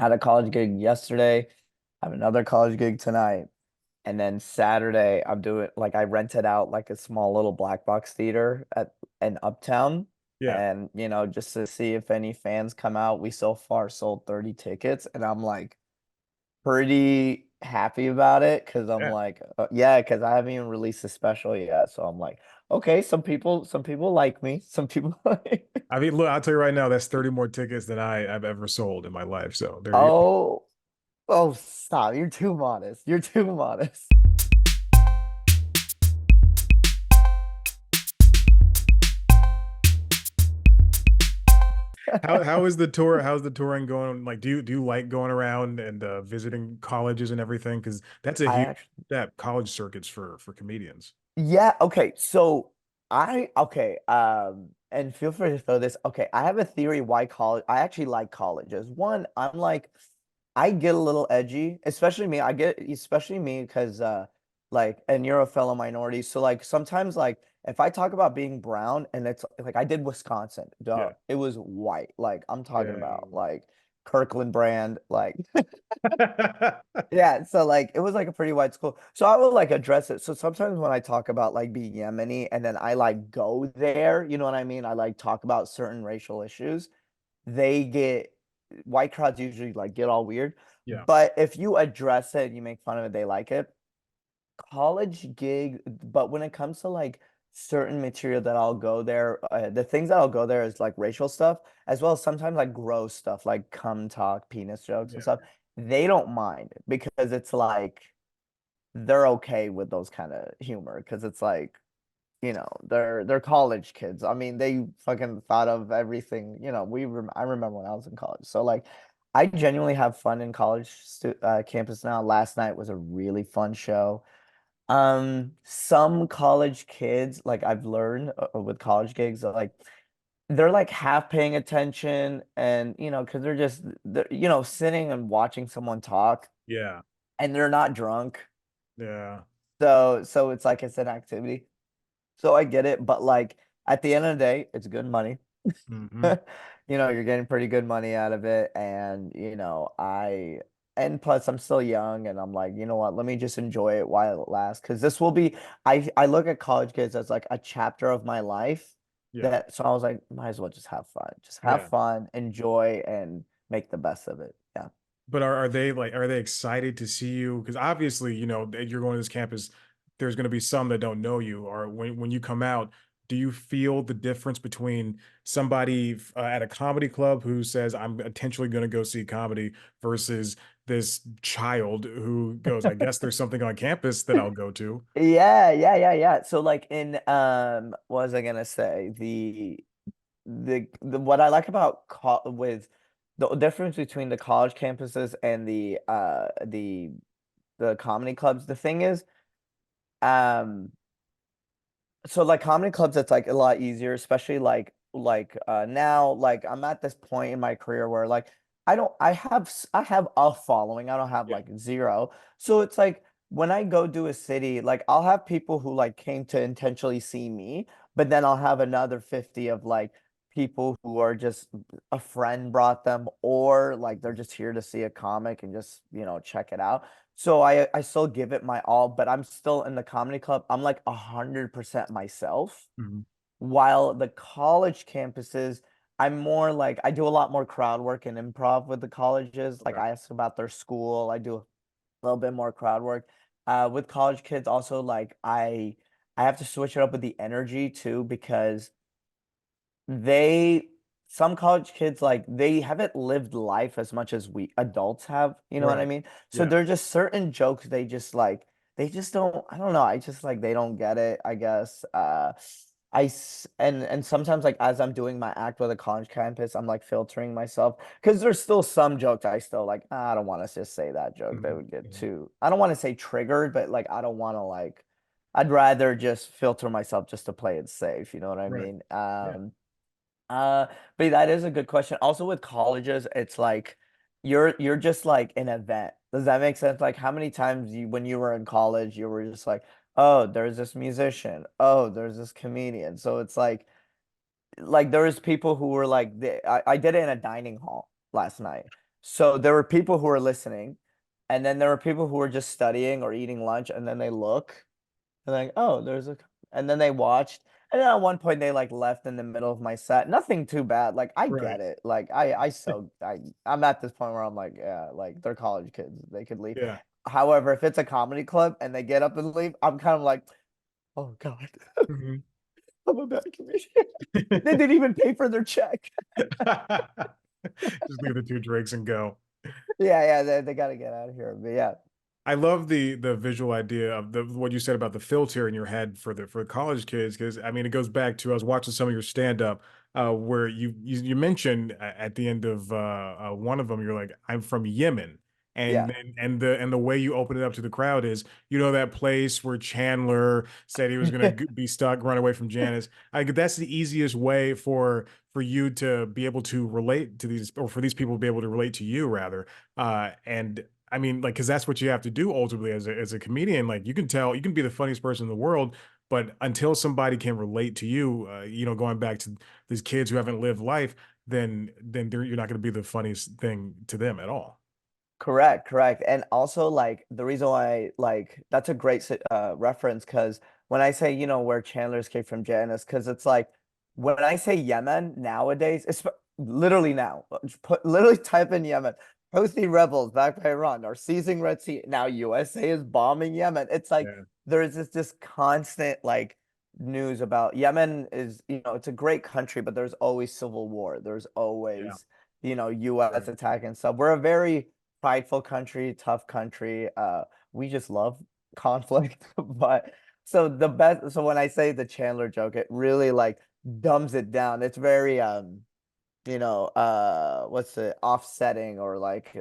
Had a college gig yesterday. I have another college gig tonight. And then Saturday, I'm doing like I rented out like a small little black box theater at in Uptown. Yeah. And just to see if any fans come out. We so far sold 30 tickets, and I'm like pretty happy about it because I'm Yeah. like, yeah, because I haven't even released a special yet. So I'm like, okay, some people like me, some people like. I mean, look, I'll tell you right now, that's 30 more tickets than I've ever sold in my life. So there you Oh, oh, stop! You're too modest. You're too modest. how is the tour? How's the touring going? Like, do you like going around and visiting colleges and everything? Because that's a I huge actually, step, college circuits for comedians. yeah, okay. So okay, and feel free to throw this. Okay, I have a theory why college, I actually like colleges. One, I'm like, I get a little edgy, especially me. Especially me because and you're a fellow minority. So like sometimes like if I talk about being brown and it's like I did Wisconsin, Yeah. it was white. Like I'm talking Yeah. about like Kirkland brand, like yeah, so like it was like a pretty wide school. So I will like address it. So sometimes when I talk about like being Yemeni and then I like go there, you know what I mean? I like talk about certain racial issues. They get white crowds usually like get all weird. Yeah. But if you address it and you make fun of it, they like it. College gig, but when it comes to like certain material that I'll go there, the things that I'll go there is like racial stuff, as well as sometimes like gross stuff like cum talk, penis jokes and Yeah. stuff. They don't mind because it's like they're okay with those kind of humor because it's like, they're college kids. I mean, they fucking thought of everything. I remember when I was in college. So like I genuinely have fun in college campus now. Last night was a really fun show. Some college kids, like I've learned with college gigs, like they're like half paying attention and because they're sitting and watching someone talk Yeah. and they're not drunk. Yeah. So it's like it's an activity. So I get it, but like at the end of the day, it's good money. Hmm. You're getting pretty good money out of it. And plus I'm still young and I'm like, you know what, let me just enjoy it while it lasts. Cause this will be, I look at college kids as like a chapter of my life Yeah. so I was like, might as well just have fun. Just have Yeah. fun, enjoy, and make the best of it. Yeah. But are they excited to see you? Because obviously, that you're going to this campus, there's going to be some that don't know you. Or when you come out, do you feel the difference between somebody at a comedy club who says, I'm intentionally going to go see comedy versus this child who goes, I guess there's something on campus that I'll go to? Yeah, yeah, yeah, yeah. So like in what was I gonna say? The what I like about co with the difference between the college campuses and the comedy clubs, the thing is, um so like comedy clubs it's like a lot easier, especially now like I'm at this point in my career where like I have a following. I don't have Yeah. like zero. So it's like when I go to a city, like I'll have people who like came to intentionally see me, but then I'll have another 50 of like people who are just a friend brought them or like they're just here to see a comic and just, check it out. So I still give it my all, but I'm still in the comedy club. I'm like 100% myself. Mhm. While the college campuses, I'm more like I do a lot more crowd work and improv with the colleges. Like Okay. I ask about their school. I do a little bit more crowd work. With college kids, also like I have to switch it up with the energy too because they some college kids like they haven't lived life as much as we adults have, you know what I Right. mean? So Yeah. there's just certain jokes they just don't, I don't know, I just like they don't get it, I guess. And sometimes like as I'm doing my act with a college campus, I'm like filtering myself because there's still some jokes I still like, I don't want to just say that joke. That Mhm. would get Mhm. too, I don't want to say triggered, but like I don't want to like I'd rather just filter myself just to play it safe, you know what I Right. mean? Yeah. Uh, but that is a good question. Also with colleges, it's like you're just like an event. Does that make sense? Like how many times when you were in college, you were just like, oh, there's this musician. Oh, there's this comedian. So it's like there was people who were like I did it in a dining hall last night. So there were people who were listening, and then there were people who were just studying or eating lunch, and then they look and like, oh, there's a, and then they watched, and then at one point they like left in the middle of my set. Nothing too bad. Like I Right. get it. Like I'm at this point where I'm like, yeah, like they're college kids, they could leave. Yeah. However, if it's a comedy club and they get up and leave, I'm kind of like, oh God, Mhm. I'm a bad comedian. They didn't even pay for their check. Just leave the 2 drinks and go. Yeah, yeah, they got to get out of here. But yeah, I love the visual idea of the what you said about the filter in your head for the college kids, because I mean it goes back to I was watching some of your stand up where you mentioned at the end of one of them you're like I'm from Yemen, and yeah. then and the way you open it up to the crowd is that place where Chandler said he was gonna be stuck, run away from Janice. I that's the easiest way for you to be able to relate to these, or for these people to be able to relate to you rather, and I mean, like, because that's what you have to do ultimately as a comedian. Like, you can tell, you can be the funniest person in the world, but until somebody can relate to you, going back to these kids who haven't lived life, then you're not going to be the funniest thing to them at all. Correct, correct. And also like the reason why like that's a great reference because when I say, where Chandler escaped from Janice, because it's like when I say Yemen nowadays, it's literally now, literally type in Yemen. Houthi rebels backed by Iran are seizing Red Sea. Now USA is bombing Yemen. It's like Yeah, there is this constant like news about Yemen is, it's a great country, but there's always civil war. There's yeah, always, US right. attacking stuff. We're a very prideful country, tough country. We just love conflict. But so when I say the Chandler joke, it really like dumbs it down. It's very what's it, offsetting or like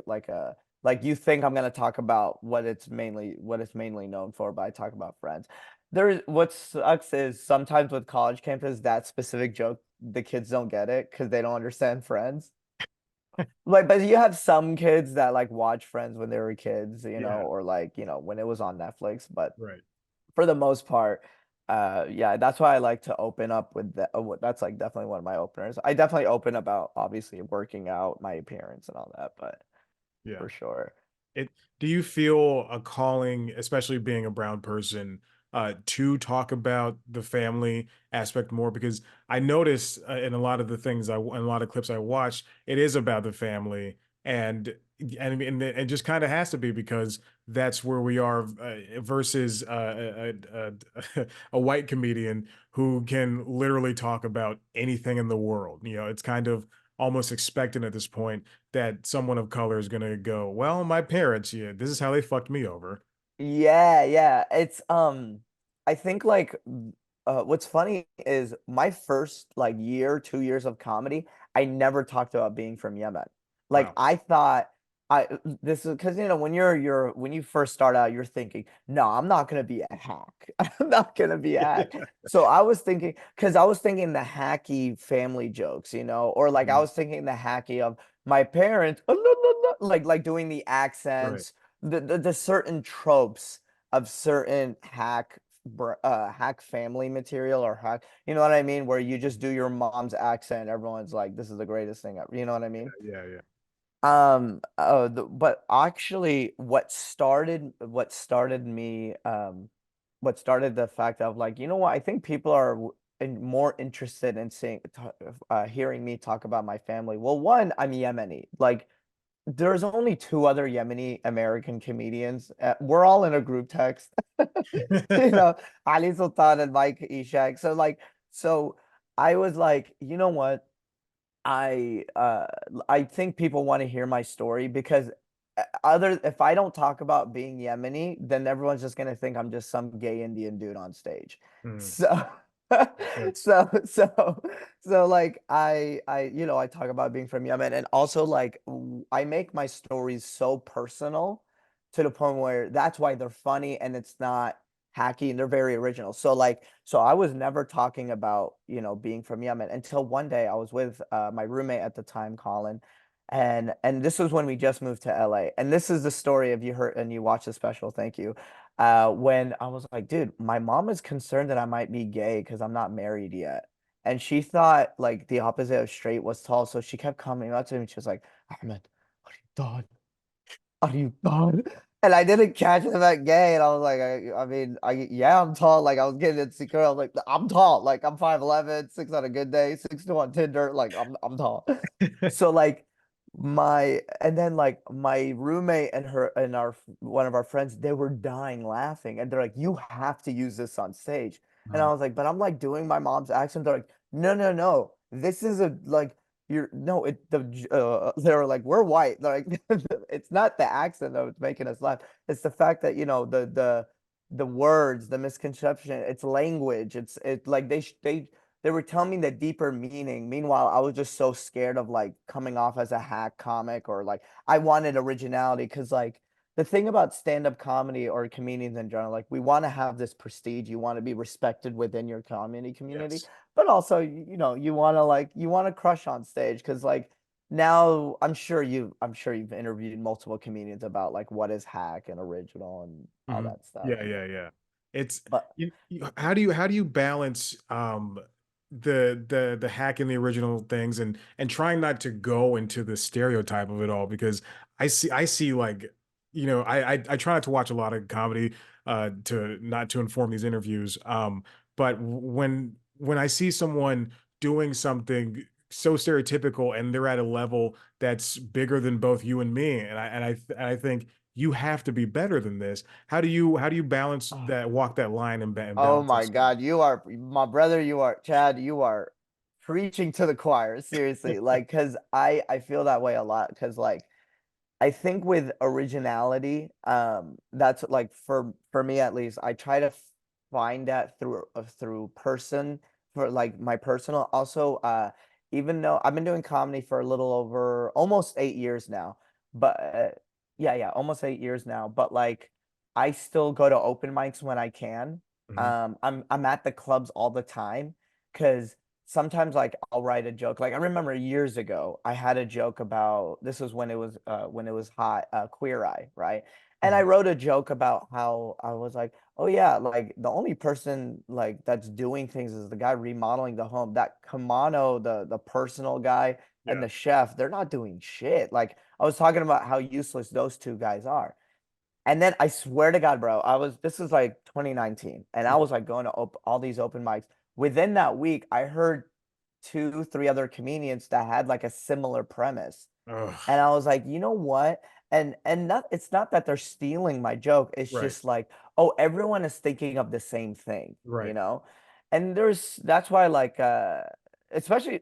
you think I'm gonna talk about what it's mainly known for, but I talk about Friends. What sucks is sometimes with college campus, that specific joke, the kids don't get it because they don't understand Friends. Like, but you have some kids that like watch Friends when they were kids, Yeah, or like, when it was on Netflix. But right. for the most part, yeah, that's why I like to open up with that. That's like definitely one of my openers. I definitely open about obviously working out, my appearance and all that, but Yeah. for sure. It Do you feel a calling, especially being a brown person, to talk about the family aspect more? Because I notice in a lot of the things in a lot of clips I watch, it is about the family, and it just kind of has to be because that's where we are versus a white comedian who can literally talk about anything in the world. It's kind of almost expected at this point that someone of color is gonna go, well, my parents, yeah, this is how they fucked me over. Yeah, yeah. It's I think like what's funny is my first like year, 2 years of comedy, I never talked about being from Yemen. Like Wow. I thought I this is because when you first start out, you're thinking, no, I'm not gonna be a hack. I'm not gonna be a hack. So I was thinking because I was thinking the hacky family jokes, or like I Mhm. was thinking the hacky of my parents, like doing the Right. accents the certain tropes of certain hack family material or hack, you know what I mean, where you just do your mom's accent, everyone's like this is the greatest thing ever, you know what I mean. Yeah, yeah. But actually what started the fact of like, what, I think people are more interested in hearing me talk about my family. Well, one, I'm Yemeni. Like there's only two other Yemeni-American comedians. We're all in a group text. Ali Sultan and Mike Ishak. So I was like, you know what? I think people want to hear my story because other if I don't talk about being Yemeni, then everyone's just gonna think I'm just some gay Indian dude on stage. Mhm. So That's so so like I talk about being from Yemen, and also like I make my stories so personal to the point where that's why they're funny and it's not hacky and they're very original. So I was never talking about, being from Yemen until one day I was with my roommate at the time, Colin, and this was when we just moved to LA. And this is the story, if you heard and you watched the special, thank you. When I was like, dude, my mom is concerned that I might be gay because I'm not married yet. And she thought like the opposite of straight was tall. So she kept coming up to me. She was like, Ahmed, what are you done? Are you done? And I didn't catch him at gay, and I was like, I mean, yeah, I'm tall. Like I was getting insecure. I was like, I'm tall. Like I'm 5'11", 6 on a good day, 6'2" on Tinder. Like I'm tall. So like and then like my roommate and her and one of our friends, they were dying laughing, and they're like, you have to use this on stage. And I was like, but I'm like doing my mom's accent. They're like, no, no, no. This is a like you're no it they were like, we're white. They're like it's not the accent that was making us laugh. It's the fact that the words, the misconception, it's language. It's like they were telling me the deeper meaning. Meanwhile, I was just so scared of like coming off as a hack comic, or like I wanted originality because like the thing about stand-up comedy or comedians in general, like we want to have this prestige. You want to be respected within your comedy community, Yes. but also, you want to crush on stage because like now I'm sure you've interviewed multiple comedians about like what is hack and original and all Mhm. that stuff. Yeah, yeah, yeah. It's But how do you balance the hack and the original things and trying not to go into the stereotype of it all because I see like I try not to watch a lot of comedy to not to inform these interviews but when I see someone doing something so stereotypical and they're at a level that's bigger than both you and me and I think you have to be better than this. How do you balance that, walk that line and oh balance my those two? God, you are my brother, you are Chad, you are preaching to the choir, seriously. Like, cause I feel that way a lot. Cause like I think with originality, that's like for me at least, I try to find that through person for like my personal. Also, even though I've been doing comedy for a little over almost 8 years now, but yeah, almost 8 years now. But like, I still go to open mics when I can. Mhm. I'm at the clubs all the time because sometimes like I'll write a joke. Like I remember years ago, I had a joke about this was when it was hot, Queer Eye, right? And I Mhm. wrote a joke about how I was like, oh yeah, like the only person like that's doing things is the guy remodeling the home. That Kamano, the personal guy and Yeah. the chef, they're not doing shit. Like I was talking about how useless those two guys are. And then I swear to God, bro, this was like 2019, and I Mhm. was like going to all these open mics. Within that week, I heard two, three other comedians that had like a similar premise. Ugh. And I was like, you know what? And not it's not that they're stealing my joke. It's Right. just like, oh, everyone is thinking of the same thing, you Right. know? And that's why like especially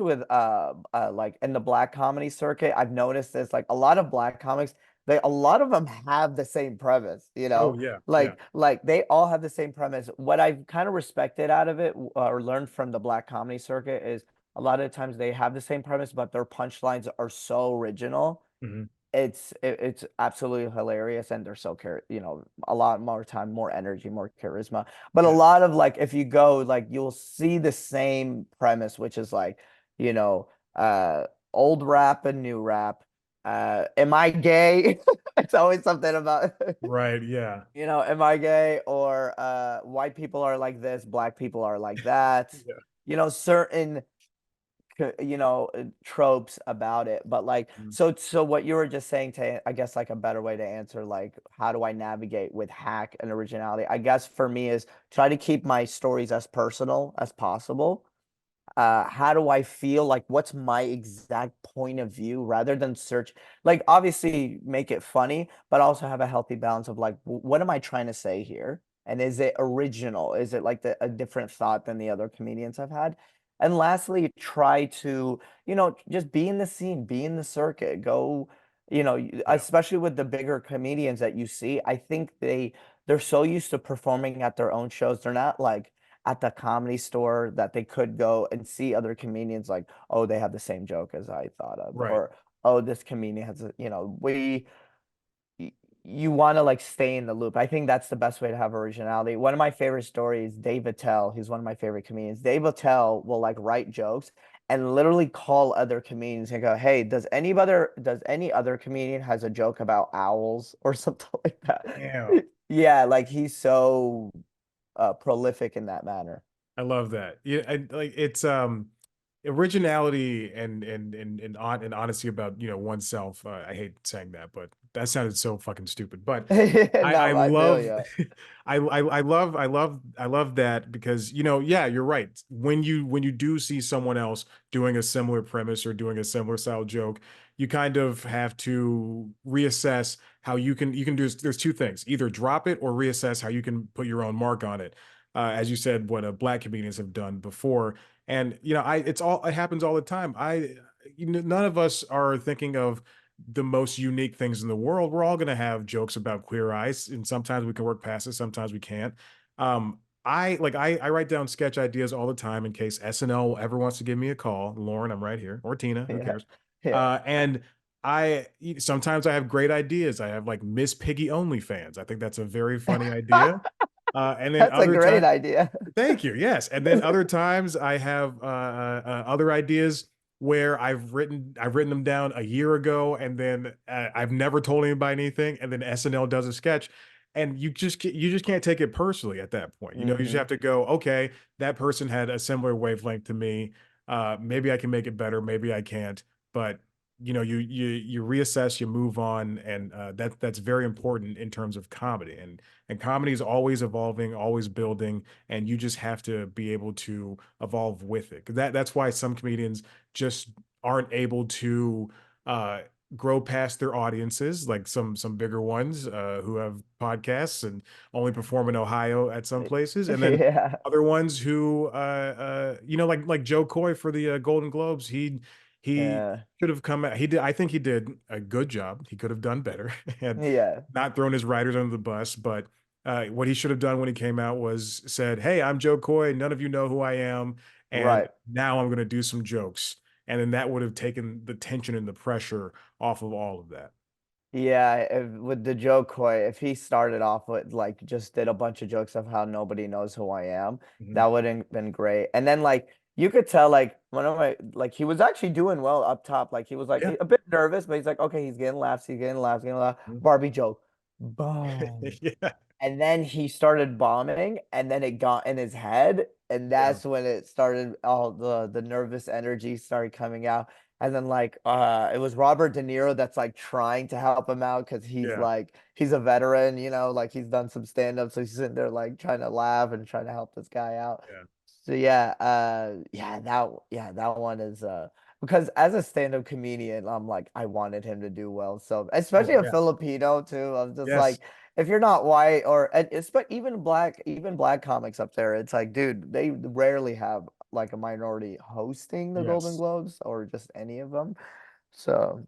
with like in the black comedy circuit, I've noticed this like a lot of black comics, a lot of them have the same premise, you Oh know? yeah. Yeah. Like they all have the same premise. What I've kind of respected out of it or learned from the black comedy circuit is a lot of times they have the same premise, but their punchlines are so original. Mhm. It's absolutely hilarious, and they're so a lot more time, more energy, more charisma. But a Yeah. lot of like, if you go, like you'll see the same premise, which is like, you know, uh, old rap and new rap. Am I gay? It's always something about, Right. Yeah. am I gay? Or white people are like this, black people are like that. Yeah. Certain tropes about it, but like Mhm. so what you were just saying, to I guess like a better way to answer like how do I navigate with hack and originality, I guess for me is try to keep my stories as personal as possible. How do I feel, like what's my exact point of view, rather than search, like obviously make it funny, but also have a healthy balance of like what am I trying to say here, and is it original, is it like a different thought than the other comedians I've had. And lastly, try to just be in the scene, be in the circuit, go, Yeah. especially with the bigger comedians that you see, I think they're so used to performing at their own shows, they're not like at the comedy store that they could go and see other comedians, like, oh, they have the same joke as I thought of, Right. or oh, this comedian has you want to like stay in the loop. I think that's the best way to have originality. One of my favorite stories, Dave Attell, he's one of my favorite comedians. Dave Attell will like write jokes and literally call other comedians and go, "Hey, does any other comedian has a joke about owls or something like that?" Damn. Yeah, like he's so prolific in that manner. I love that. Yeah. Like it's originality and honesty about oneself. I hate saying that, but that sounded so fucking stupid. But I No, I feel love you. I love that because yeah, you're right. When you do see someone else doing a similar premise or doing a similar style joke, you kind of have to reassess how you can do. There's two things: either drop it or reassess how you can put your own mark on it. As you said, what black comedians have done before, and it happens all the time. None of us are thinking of the most unique things in the world. We're all going to have jokes about Queer Eyes, and sometimes we can work past it, sometimes we can't. I write down sketch ideas all the time in case SNL ever wants to give me a call. Lauren, I'm right here, or Tina, who Yeah. cares? Yeah. And I sometimes I have great ideas. I have like Miss Piggy OnlyFans. I think that's a very funny idea. And then That's a other great time, idea. thank you. Yes, and then other times I have other ideas where I've written them down a year ago, and then I've never told anybody anything, and then SNL does a sketch, and you just can't take it personally at that point. You just Hmm. have to go, okay, that person had a similar wavelength to me. Maybe I can make it better, maybe I can't, but you reassess, you move on, and that's very important in terms of comedy. And comedy is always evolving, always building, and you just have to be able to evolve with it. 'Cause that's why some comedians just aren't able to uh, grow past their audiences, like some bigger ones who have podcasts and only perform in Ohio at some places, and then Yeah. other ones who like Joe Coy for the Golden Globes. He Yeah. should have come out. He did. I think he did a good job. He could have done better and Yeah. not thrown his writers under the bus. But what he should have done when he came out was said, "Hey, I'm Joe Coy. None of you know who I am, and Right. now I'm going to do some jokes." And then that would have taken the tension and the pressure off of all of that. Yeah, with the joke Coy, if he started off with like just did a bunch of jokes of how nobody knows who I am, Mhm. that would have been great. And then like you could tell like one of my like he was actually doing well up top. Like he was like Yeah. a bit nervous, but he's like, okay, he's getting laughs, he's getting laughs, getting laughs. Mhm. Barbie joke. Boom. Yeah. And then he started bombing, and then it got in his head, and Yeah. that's when it started. All the nervous energy started coming out, and then like it was Robert De Niro that's like trying to help him out because he's Yeah. like he's a veteran, like he's done some stand-up, so he's sitting there like trying to laugh and trying to help this guy out. Yeah. So yeah, that one is because as a stand-up comedian, I'm like I wanted him to do well. So especially Oh a yeah. Filipino too. I'm just Yes. like if you're not white or it's but even black comics up there, it's like, dude, they rarely have like a minority hosting the Golden Yes. Globes or just any of them. So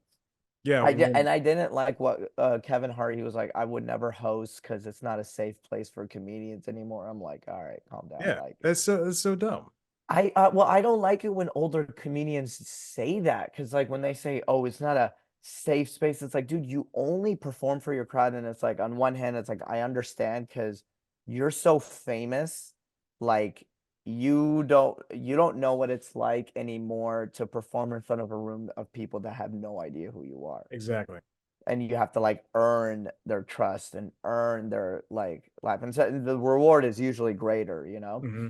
Yeah. and When I didn't like what Kevin Hart, he was like, I would never host because it's not a safe place for comedians anymore. I'm like, all right, calm down. Yeah. Like That's so dumb. I don't like it when older comedians say that because like when they say, "Oh, it's not a safe space," it's like, dude, you only perform for your crowd, and it's like on one hand, it's like I understand because you're so famous, like you don't know what it's like anymore to perform in front of a room of people that have no idea who you are, Exactly. and you have to like earn their trust and earn their like life, and so the reward is usually greater. Hmm.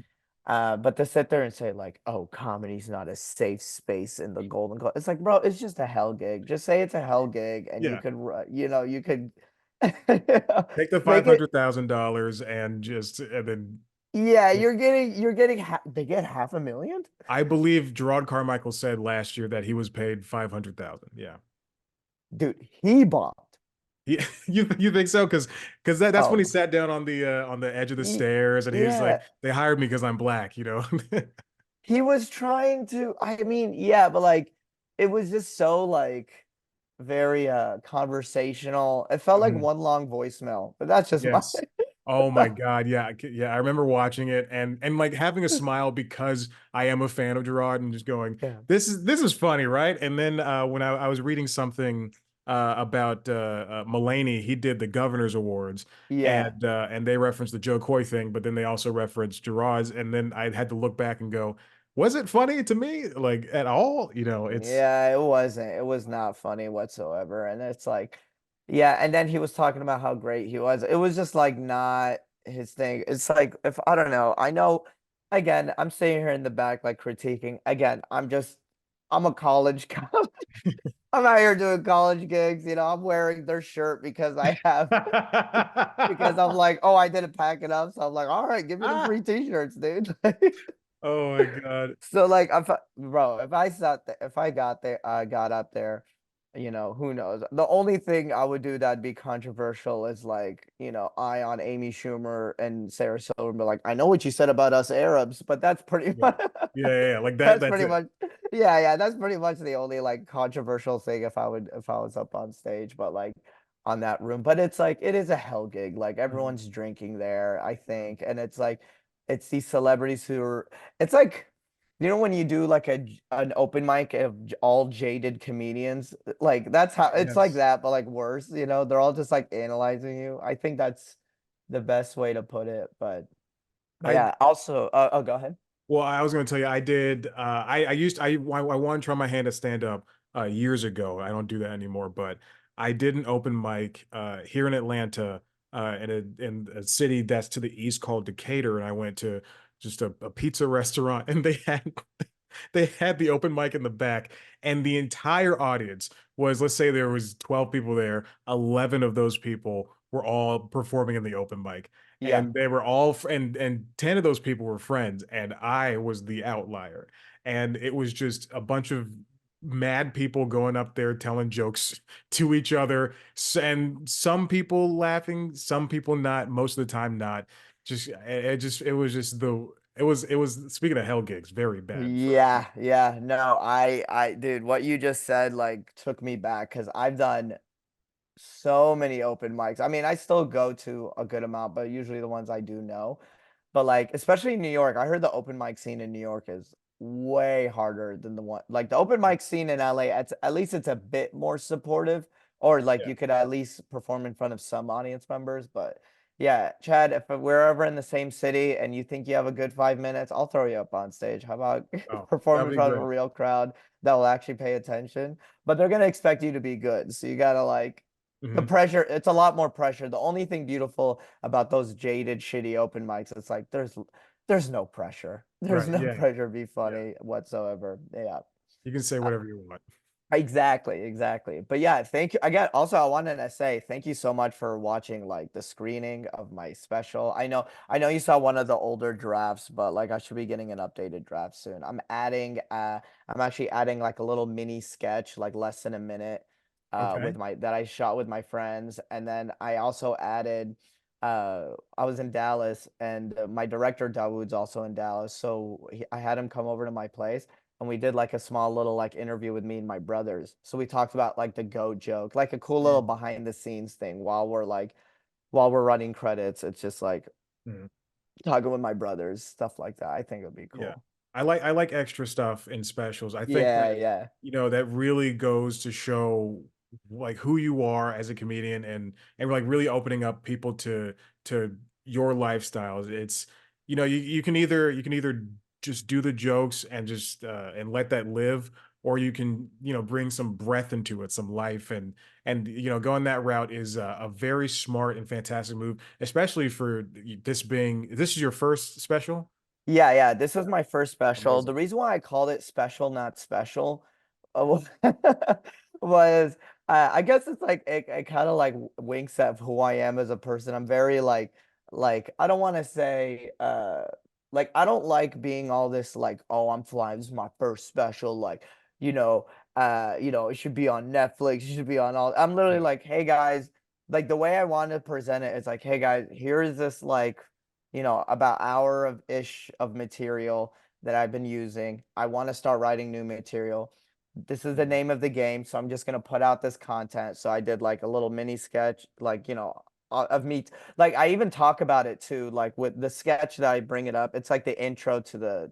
But to sit there and say like, "Oh, comedy's not a safe space in the Golden Globe," it's like, bro, it's just a hell gig. Just say it's a hell gig, and you Yeah. could, you could Take the five make it. hundred thousand dollars and then Yeah, you're getting. They get 500,000, I believe Gerard Carmichael said last year that he was paid 500,000. Yeah. dude. He bombed. Yeah, you think so? Because that's when he Oh, sat down on the edge of the stairs and he was like, yeah. they hired me because I'm black, He was trying to. I mean, yeah, but like, it was just so like very conversational. It felt like Mhm. one long voicemail, but that's just my. Yes. Oh my God. Yeah. Yeah. I remember watching it and like having a smile because I am a fan of Gerard and just going, Yeah. this is funny, right? And then when I was reading something about Mulaney, he did the Governor's Awards Yeah. and they referenced the Joe Coy thing, but then they also referenced Gerard's, and then I had to look back and go, was it funny to me? Like at all? It's Yeah, it wasn't. It was not funny whatsoever. And it's like, yeah, and then he was talking about how great he was. It was just like not his thing. It's like if I don't know, again, I'm sitting here in the back like critiquing. Again, I'm a college guy. I'm out here doing college gigs. I'm wearing their shirt because I have because I'm like, oh, I didn't pack it up. So I'm like, all right, give me the free Ah! t-shirts, dude. Oh my God. So like bro, if I got there, I got up there, who knows? The only thing I would do that'd be controversial is like, eye on Amy Schumer and Sarah Silverman, be like, I know what you said about us Arabs, but that's pretty Yeah. much Yeah, yeah, yeah. Like that, that's that's pretty it. much yeah, that's pretty much the only like controversial thing if I was up on stage, but like on that room. But it's like it is a hell gig. Like Mhm. everyone's drinking there, I think, and it's like it's these celebrities who are it's like when you do like an open mic of all jaded comedians, like that's how it's like Yes. that, but like worse, they're all just like analyzing you. I think that's the best way to put it. But I yeah, also, oh, go ahead. Well, I was gonna tell you, I did. I want to try my hand at stand up years ago. I don't do that anymore, but I did an open mic here in Atlanta, in a city that's to the east called Decatur, and I went to just a pizza restaurant, and they had the open mic in the back, and the entire audience was, let's say there was 12 people there, 11 of those people were all performing in the open mic, Yeah. and they were all and 10 of those people were friends, and I was the outlier. And it was just a bunch of mad people going up there telling jokes to each other, and some people laughing, some people not, most of the time not. It was just the it was, speaking of hell gigs, very bad for Yeah, yeah. No, dude, what you just said like took me back because I've done so many open mics. I mean, I still go to a good amount, but usually the ones I do know. But like, especially in New York, I heard the open mic scene in New York is way harder than the one like the open mic scene in LA. At least it's a bit more supportive, or like yeah. you could at least perform in front of some audience members. But yeah, Chad, if we're ever in the same city and you think you have a good 5 minutes, I'll throw you up on stage. How about Oh, perform that'd in be front of a great. real crowd that will actually pay attention? But they're gonna expect you to be good, so you gotta like the Mhm. pressure. It's a lot more pressure. The only thing beautiful about those jaded, shitty open mics, it's like there's no pressure. There's Right, no yeah, pressure to be yeah. funny whatsoever. Yeah. You can say Uh, whatever you want. Exactly, exactly. But yeah, thank you. Again, also I wanted to say thank you so much for watching like the screening of my special. I know you saw one of the older drafts, but like I should be getting an updated draft soon. I'm actually adding like a little mini sketch, like less than a minute, Okay. with my that I shot with my friends. And then I also added I was in Dallas and my director Dawood's also in Dallas. So I had him come over to my place and we did like a small little like interview with me and my brothers. So we talked about like the goat joke, like a cool little Mm, behind the scenes thing while we're running credits. It's just like mhm. talking with my brothers, stuff like that. I think it'd be Yeah. cool. I like extra stuff in specials. I think Yeah, that, yeah. that really goes to show like who you are as a comedian, and like really opening up people to your lifestyles. It's you can either just do the jokes and just and let that live, or you can bring some breath into it, some life, and going that route is a very smart and fantastic move, especially for this is your first special. Yeah, yeah. This was my first special. Amazing. The reason why I called it special, not special, uh, was I guess it's like it kind of like winks at who I am as a person. I'm very like I don't want to say like I don't like being all this like, oh, I'm flying, this is my first special, like, it should be on Netflix, it should be on all. I'm literally Yeah. like, hey guys, like the way I want to present it is like, hey guys, here is this like about hour of ish of material that I've been using. I want to start writing new material. This is the Mhm. name of the game, so I'm just gonna put out this content. So I did like a little mini sketch, like of me. Like I even talk about it too, like with the sketch that I bring it up. It's like the intro to the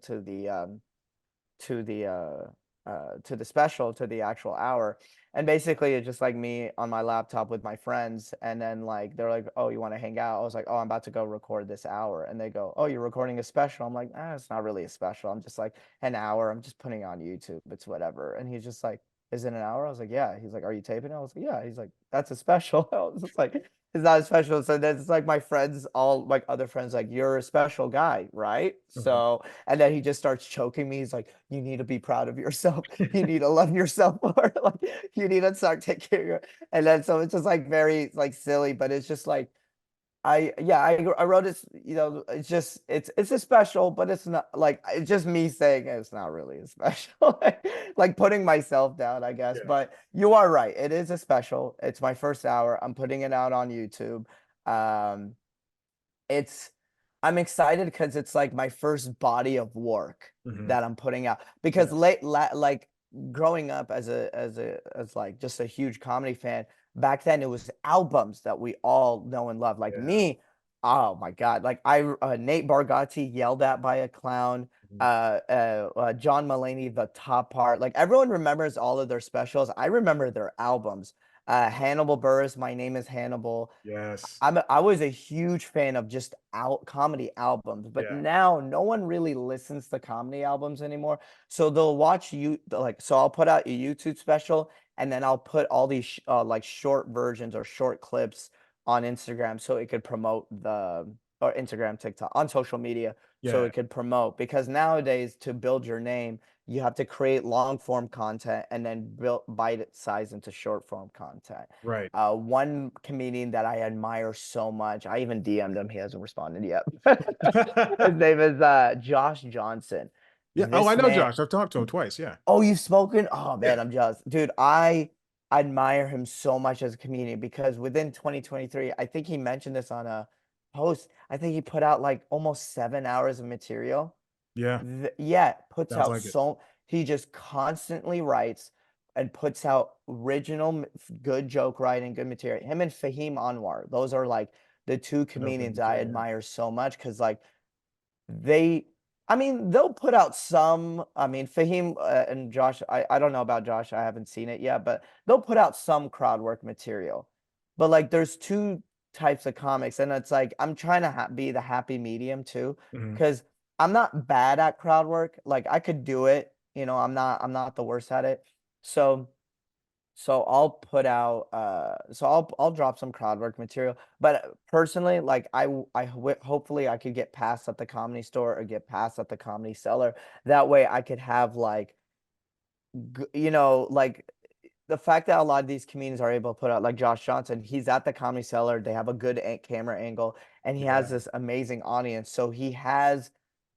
special, to the actual hour. And basically it's just like me on my laptop with my friends, and then like they're like, oh, you want to hang out? I was like, oh, I'm about to go record this hour. And they go, oh, you're recording a special? I'm like, it's not really a special, I'm just like an hour, I'm just putting it on YouTube, it's whatever. And he's just like, is it an hour? I was like, yeah. He's like, are you taping it? I was like, yeah. He's like, that's a special. I was just like, it's not a special. So then it's like my friends, all like other friends, like, you're a special guy, right? Uh-huh. So, and then he just starts choking me. He's like, you need to be proud of yourself. You need to love yourself more. Like, you need to start taking care of your, and then so it's just like very like silly, but it's just like, I wrote it, it's just it's a special, but it's not like it's just me saying it's not really a special. Like putting myself down, I guess. Yeah. But you are right. It is a special. It's my first hour. I'm putting it out on YouTube. Um, it's I'm excited because it's like my first body of work Hmm. that I'm putting out. Because Yes. like growing up as like just a huge comedy fan, back then it was albums that we all know and love. Like Yeah. me, oh my God, like I Nate Bargatze, Yelled at by a Clown, Mhm. John Mulaney, The Top Part. Like everyone remembers all of their specials. I remember their albums. Hannibal Buress, My Name is Hannibal. Yes. I was a huge fan of just out comedy albums, but Yeah. now no one really listens to comedy albums anymore. So they'll watch you like so I'll put out a YouTube special and then I'll put all these like short versions or short clips on Instagram so it could promote the or Instagram, TikTok on social media so Yeah. it could promote because nowadays to build your name, you have to create long form content and then build bite it size into short form content. Right. One comedian that I admire so much. I even DM'd him. He hasn't responded yet. His name is Josh Johnson. Yeah. Oh, I This know man. Josh. I've talked to him twice. Yeah. Oh, you've spoken? Oh Yeah. man, I'm jealous. Dude, I admire him so much as a comedian because within 2023, I think he mentioned this on a post. I think he put out like almost 7 hours of material. Yeah. Yeah, puts Sounds out like it. so he just constantly writes and puts out original good joke writing, good material. Him and Fahim Anwar, those are like the two I know comedians Fahim too. I Yeah. admire so much because like they, I mean, they'll put out some. I mean, Fahim and Josh, I don't know about Josh. I haven't seen it yet, but they'll put out some crowd work material. But like, there's two types of comics, and it's like I'm trying to be the happy medium too, Hmm. because I'm not bad at crowd work. Like I could do it. I'm not the worst at it. So so I'll put out I'll drop some crowd work material. But personally, like hopefully I could get passed at the Comedy Store or get passed at the Comedy Cellar. That way I could have like like the fact that a lot of these comedians are able to put out like Josh Johnson, he's at the Comedy Cellar, they have a good camera angle and he has Yeah. this amazing audience. So he has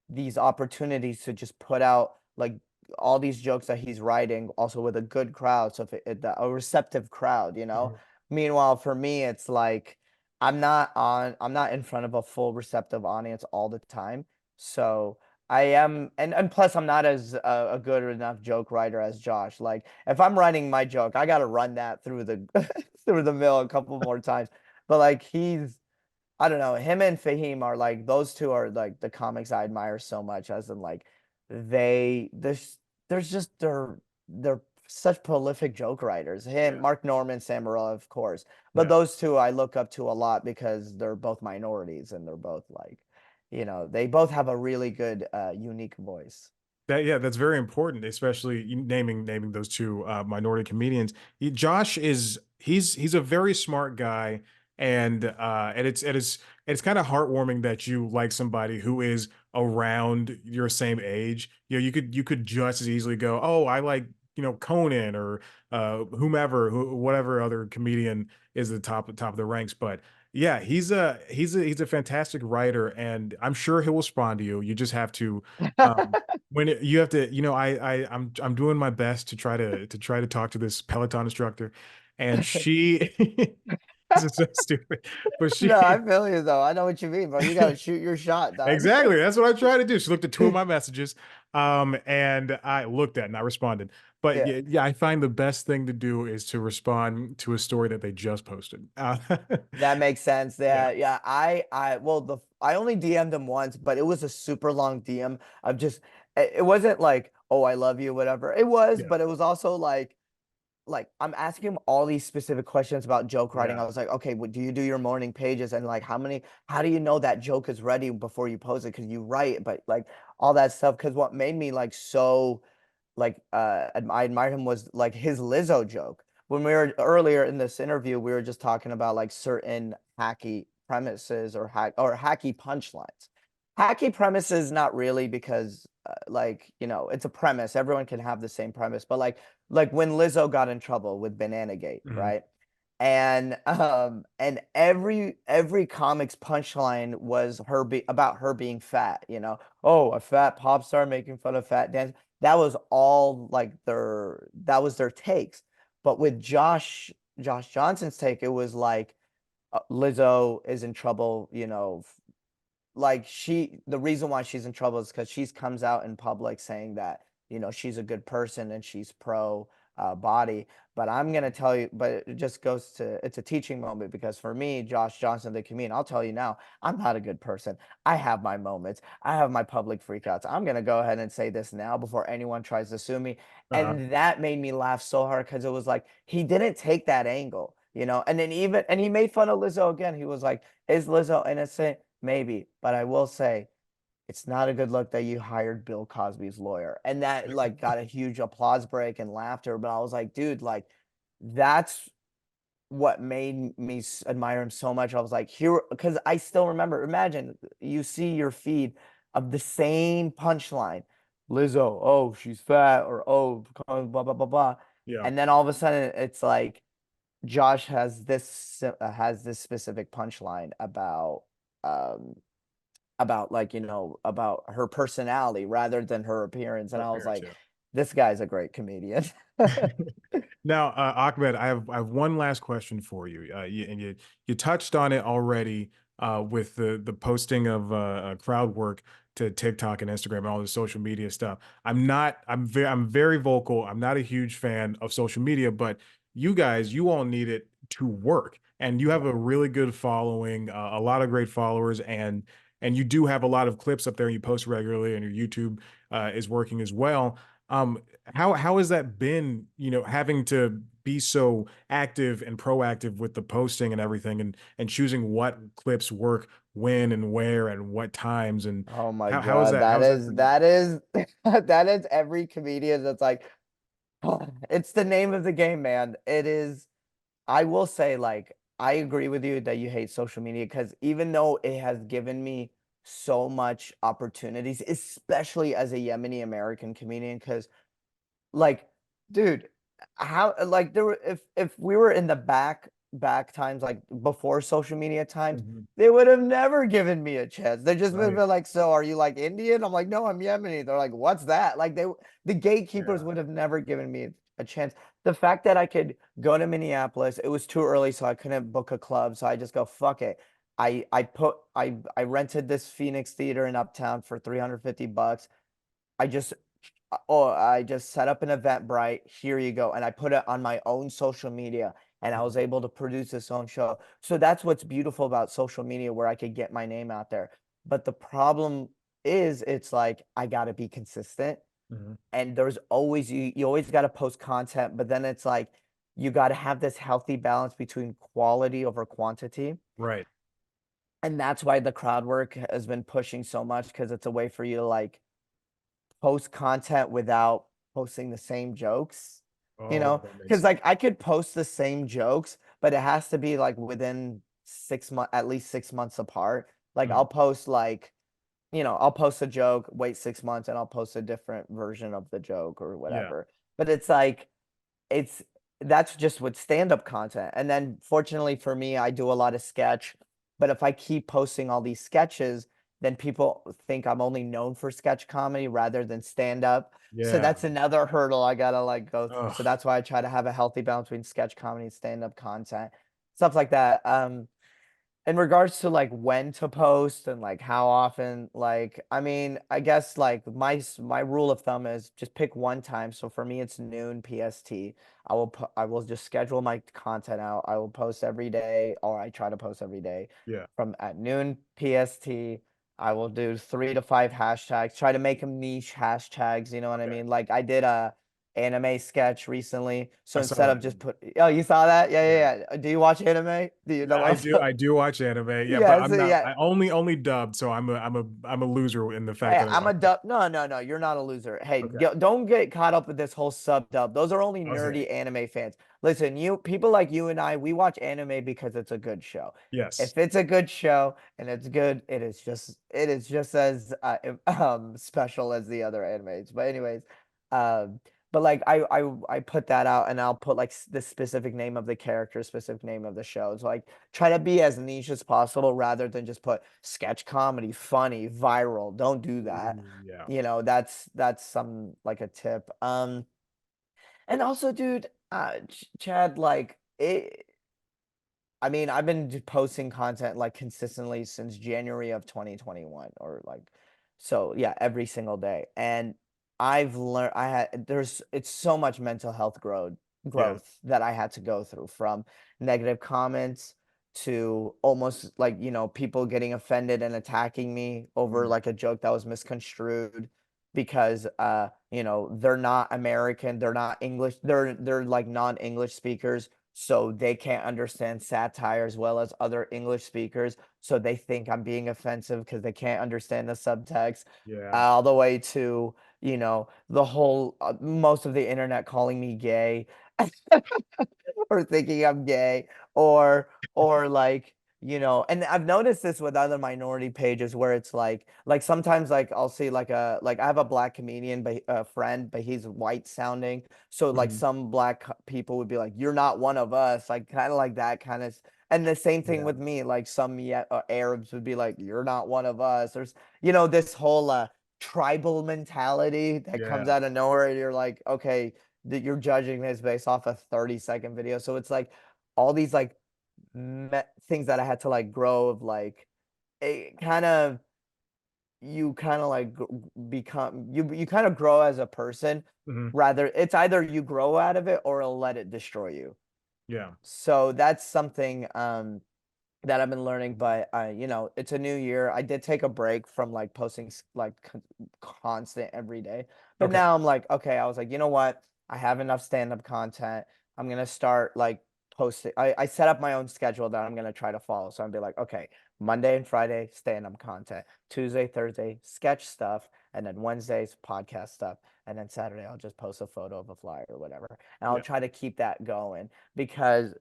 these opportunities to just put out like all these jokes that he's writing also with a good crowd, so if a receptive crowd. Mhm. Meanwhile for me it's like I'm not in front of a full receptive audience all the time, so I am, and plus I'm not as a good enough joke writer as Josh. Like if I'm writing my joke I got to run that through the through the mill a couple more times, but like I don't know. Him and Fahim are like those two are like the comics I admire so much, as in like there's just they're such prolific joke writers. Him, Yeah. Mark Norman, Sam Morril, of course. But Yeah. those two I look up to a lot because they're both minorities and they're both like, they both have a really good unique voice. That yeah, that's very important, especially naming those two minority comedians. Josh is he's a very smart guy, and it's kind of heartwarming that you like somebody who is around your same age. You could just as easily go, oh, I like Conan or whomever, whatever other comedian is the top of the ranks, but. Yeah, he's a fantastic writer, and I'm sure he'll respond to you. You just have to um, you have to I'm doing my best to try to talk to this Peloton instructor, and she this is so stupid, but No, I she feel you though. I know what you mean, bro. You got to shoot your shot, dog. exactly, that's what I try to do. She looked at two of my messages, and I looked at and I responded, but Yeah. yeah, yeah, I find the best thing to do is to respond to a story that they just posted. That makes sense. Yeah, Yeah, yeah. Well, I only DM'd him once, but it was a super long DM of just, it wasn't like, oh, I love you, whatever. It was, yeah, but it was also like I'm asking him all these specific questions about joke writing. yeah, I was like, okay, do you do your morning pages? And like, how do you know that joke is ready before you post it? Because you write, but like all that stuff. Because what made me like so I admired him was like his Lizzo joke. When we were earlier in this interview, we were just talking about like certain hacky premises or hacky punchlines. Hacky premises, not really, because like, it's a premise. Everyone can have the same premise, but like when Lizzo got in trouble with Banana Gate, Mhm. right? And every comic's punchline was about her being fat, oh, a fat pop star making fun of fat dance. That was all like that was their takes. But with Josh Johnson's take, it was like Lizzo is in trouble, like the reason why she's in trouble is because she's comes out in public saying that she's a good person and she's pro body. But I'm gonna tell you, but it just goes to it's a teaching moment, because for me, Josh Johnson, the comedian, I'll tell you now, I'm not a good person. I have my moments, I have my public freakouts. I'm gonna go ahead and say this now before anyone tries to sue me. Uh-huh. And that made me laugh so hard because it was like he didn't take that angle, and then and he made fun of Lizzo again. He was like, is Lizzo innocent? Maybe, but I will say it's not a good look that you hired Bill Cosby's lawyer. And that like got a huge applause break and laughter. But I was like, dude, like that's what made me admire him so much. I was like, here, because I still remember, imagine you see your feed of the same punchline. Lizzo, oh, she's fat, or oh, blah, blah, blah, blah. Yeah. And then all of a sudden it's like Josh has this specific punchline um about like about her personality rather than her appearance, and Her I was appearance, like, yeah. this guy's a great comedian. Now, Ahmed, I have one last question for you. You touched on it already with the posting of crowd work to TikTok and Instagram and all the social media stuff. I'm very vocal. I'm not a huge fan of social media, but you all need it to work, and you have Yeah. a really good following, a lot of great followers, and you do have a lot of clips up there. And you post regularly, and your YouTube is working as well. Um, how has that been, having to be so active and proactive with the posting and everything, and choosing what clips work when and where and what times, and Oh my how is God, that for you? that is that is every comedian that's like, it's the name of the game, man. It is. I will say, like, I agree with you that you hate social media, because even though it has given me so much opportunities, especially as a Yemeni-American comedian, because like, dude, how like there were if we were in the back times, like before social media times, Mhm. they would have never given me a chance. They just would have Right. been like, "So are you like Indian?" I'm like, "No, I'm Yemeni." They're like, "What's that?" Like the gatekeepers Yeah. would have never given me a chance. The fact that I could go to Minneapolis, it was too early, so I couldn't book a club. So I just go, fuck it. I rented this Phoenix theater in Uptown for $350. I just I just set up an Eventbrite. Here you go. And I put it on my own social media, and I was Mhm. able to produce this own show. So that's what's beautiful about social media, where I could get my name out there. But the problem is it's like I gotta be consistent. Mhm. And there's always you always gotta post content, but then it's like you gotta have this healthy balance between quality over quantity. Right. And that's why the crowd work has been pushing so much, because it's a way for you to like post content without posting the same jokes, Oh, that makes because sense. like I could post the same jokes, but it has to be like within 6 months, at least 6 months apart. Like Mhm. I'll post a joke, wait 6 months, and I'll post a different version of the joke or Yeah. whatever. But it's like it's that's just with stand-up content. And then fortunately for me, I do a lot of sketch. But if I keep posting all these sketches, then people think I'm only known for sketch comedy rather than stand-up. So Yeah. that's another hurdle I gotta like go through. So Ugh. that's why I try to have a healthy balance between sketch comedy and stand-up content, stuff like that. In regards to like when to post and like how often, like I mean, I guess like my rule of thumb is just pick one time. So for me it's noon PST. I will just schedule my content out. I will post every day, or I try to post every day Yeah. from at noon PST. I will do 3 to 5 hashtags, try to make them niche hashtags, you know what I Okay. mean? Like I did anime sketch recently. So I saw instead that. of just put, oh, you saw that? Yeah, Yeah. yeah, yeah. Do you watch anime? Do you know what I I'm do talking? I do watch anime. Yeah, but Yeah, I'm so not yeah. I only dubbed, so I'm a loser in the fact Hey, that I I'm watch a it. dub. No, no, no. You're not a loser. Hey, Okay. don't get caught up with this whole sub dub. Those are only Okay. nerdy anime fans. Listen, you people like you and I, we watch anime because it's a good show. Yes. If it's a good show and it's good, it is just as special as the other animes. But anyways, um, but like I put that out and I'll put like the specific name of the character, specific name of the show. So like try to be as niche as possible rather than just put sketch comedy, funny, viral. Don't do that. Yeah. You know, that's some like a tip. And also, dude, Chad, like it. I mean, I've been posting content like consistently since January of 2021 or like so yeah, every single day. And I've learned it's so much mental health Yeah. growth that I had to go through from negative comments to almost like, people getting offended and attacking me over Mm. like a joke that was misconstrued because they're not American, they're not English, they're like non-English speakers so they can't understand satire as well as other English speakers. So they think I'm being offensive because they can't understand the subtext. Yeah. All the way to, the whole most of the internet calling me gay or thinking I'm gay or like and I've noticed this with other minority pages where it's like sometimes like I'll see like I have a black comedian but a friend but he's white sounding so like Mhm. some black people would be like you're not one of us like kind of like that kind of and the same thing Yeah. with me like some Arabs would be like you're not one of us there's this whole tribal mentality that comes Yeah. out of nowhere and you're like okay that you're judging this based off a 30-second video. So it's like all these like things that I had to like grow of like it kind of you kind of like become you kind of grow as a person Mhm. rather it's either you grow out of it or it'll let it destroy you. Yeah. So that's something that I've been learning, but it's a new year. I did take a break from like posting like constant every day. But Okay. now I'm like, okay, I was like, you know what? I have enough stand-up content. I'm gonna start like posting. I set up my own schedule that I'm gonna try to follow. So I'm be like, okay, Monday and Friday, stand-up content, Tuesday, Thursday, sketch stuff, and then Wednesdays, podcast stuff. And then Saturday, I'll just post a photo of a flyer or whatever. And I'll Yeah. try to keep that going because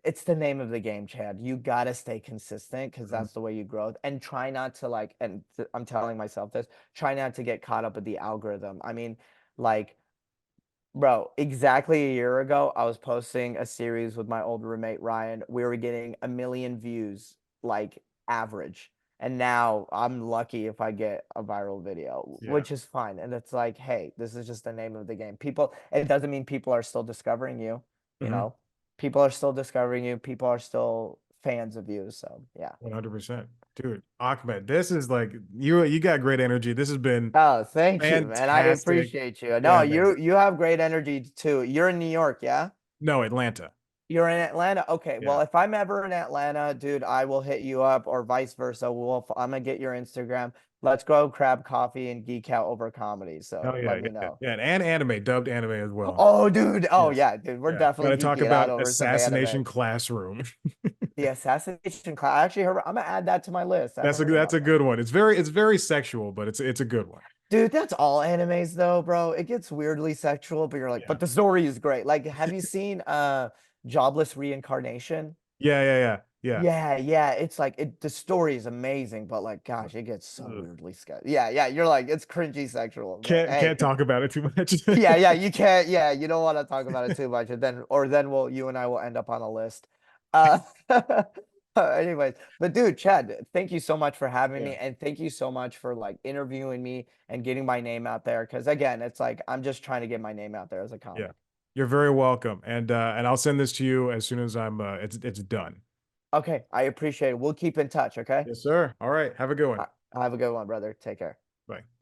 it's the name of the game, Chad. You gotta stay consistent because Mhm. that's the way you grow. And try not to like, and I'm telling myself this, try not to get caught up with the algorithm. I mean, like, bro, exactly a year ago, I was posting a series with my old roommate Ryan. We were getting 1 million views, like average. And now I'm lucky if I get a viral video, Yeah. which is fine. And it's like, hey, this is just the name of the game. People, it doesn't mean people are still discovering you, you Mhm. know. People are still discovering you. People are still fans of you. So yeah. 100%. Dude, Ahmed, this is like you got great energy. This has been Oh, thank you, man. I fantastic. appreciate you. No, Yeah, man. you have great energy too. You're in New York, yeah? No, Atlanta. You're in Atlanta? Okay. Well, Yeah. if I'm ever in Atlanta, dude, I will hit you up or vice versa. I'm gonna get your Instagram. Let's go grab coffee and geek out over comedy. So Oh yeah, let me yeah, know. yeah. And anime, dubbed anime as well. Oh, dude. Oh, Yes. yeah, dude. We're Yeah. Gotta definitely talk geeking out about over some anime. Assassination Classroom. The assassination class. I actually heard. I'm gonna add that to my list. I haven't heard That's about a that. good one. It's very sexual, but it's a good one. Dude, that's all animes though, bro. It gets weirdly sexual, but you're like, Yeah. but the story is great. Like, have you seen Jobless Reincarnation? Yeah, yeah, yeah. Yeah. Yeah, yeah. It's like the story is amazing, but like, gosh, it gets so Ugh. weirdly Yeah, yeah. You're like, it's cringy sexual, but Can't hey, talk about it too much. yeah, yeah. You can't. Yeah, you don't want to talk about it too much, and then you and I will end up on a list. Uh, anyways, but dude, Chad, thank you so much for having Yeah, me, and thank you so much for like interviewing me and getting my name out there. Because again, it's like I'm just trying to get my name out there as a yeah. comic. You're very welcome. And I'll send this to you as soon as it's done. Okay, I appreciate it. We'll keep in touch. Okay, Yes, sir. All right. Have a good one. have a good one, brother. Take care. Bye.